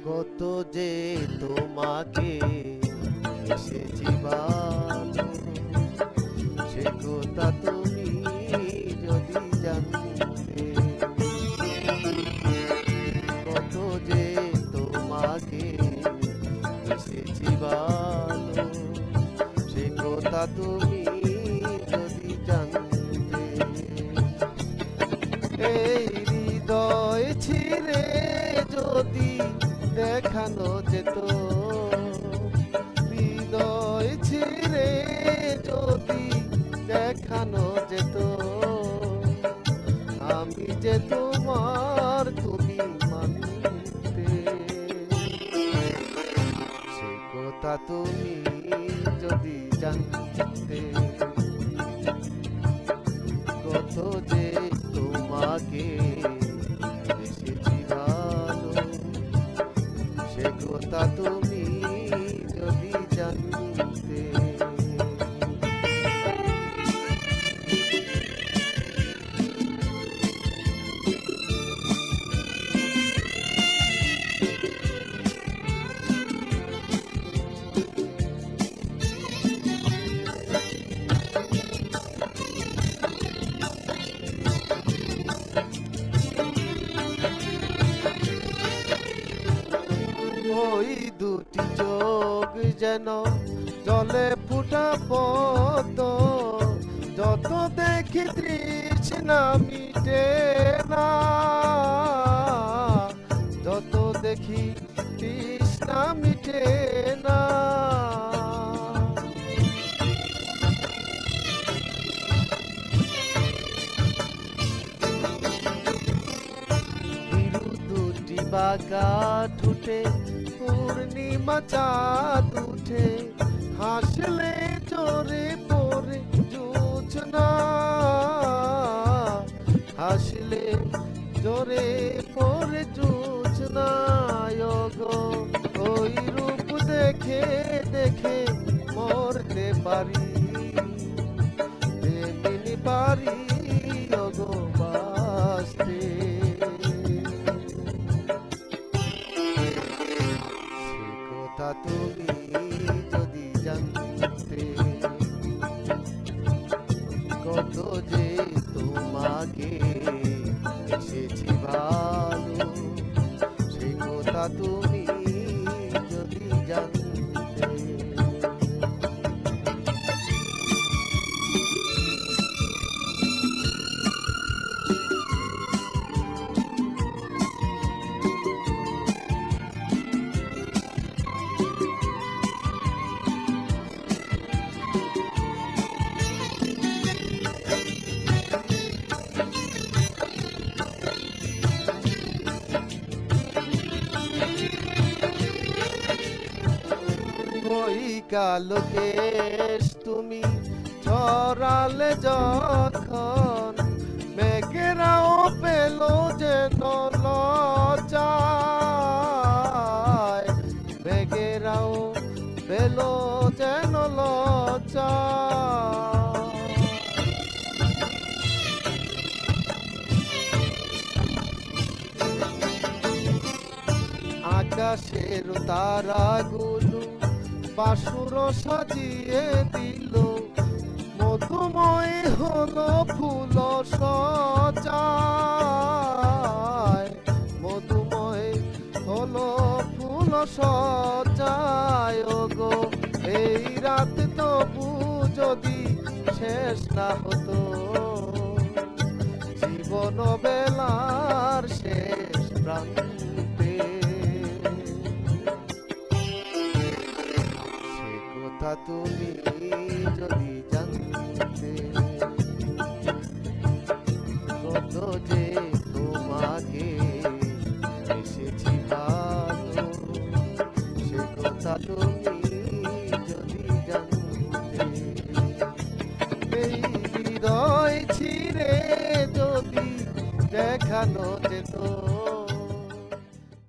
কত যে তোমাকে এসেছি ভালো, সে কথা তুমি যদি জানতে। কত যে তোমাকে এসেছি ভালো, সে কথা তুমি যদি জানতে। এই হৃদয় ছিঁড়ে যদি দেখানো যেত, হৃদয় ছিঁড়ে যদি দেখানো যেত, আমি যে তোমার তুমি মানতে। সে কথা তুমি যদি জানতে। কত যে তোমাকে এসেছি ভালো, সে কথা তুমি যদি জানতে। ওই দুটি চোখ যেন জলে ফুটা পদ্ম, যত দেখি তৃষ্ণা মিটে না, যত দেখি তৃষ্ণা মিটে না। দুটি বাঁকা ঠোঁটে পূর্ণিমা চাঁদ উঠে, হাসলে জোরে পড়ে জোছনা, হাসলে জোরে পড়ে জোছনা। গো ওই রূপ দেখে দেখে মরতে পারি, এমনি পারি গো বাঁচতে। কথা তুমি যদি জানতে। কত যে তোমাকে এসেছি ভালো, সে কথা তুমি যদি জানতে। ওই কালো কেশ তুমি ছড়ালে যখন, মেঘেরাও পেল যেন লজ্জায়, মেঘেরাও পেল যেন লজ্জায়। আকাশের তারাগুলো বাসুর সাজিয়ে দিল, মধুময় হলো ফুল সজ্জায়, মধুময় হলো ফুল সজ্জায়। গো এই রাত তবু যদি শেষ না হতো, জীবন বেলার শেষ প্রান্তে। কথা তুমি যদি জানতে। কত যে তোমাকে এসেছি ভালো, সে কথা তুমি যদি জানতে। এই হৃদয় ছিঁড়ে যদি দেখানো যেত,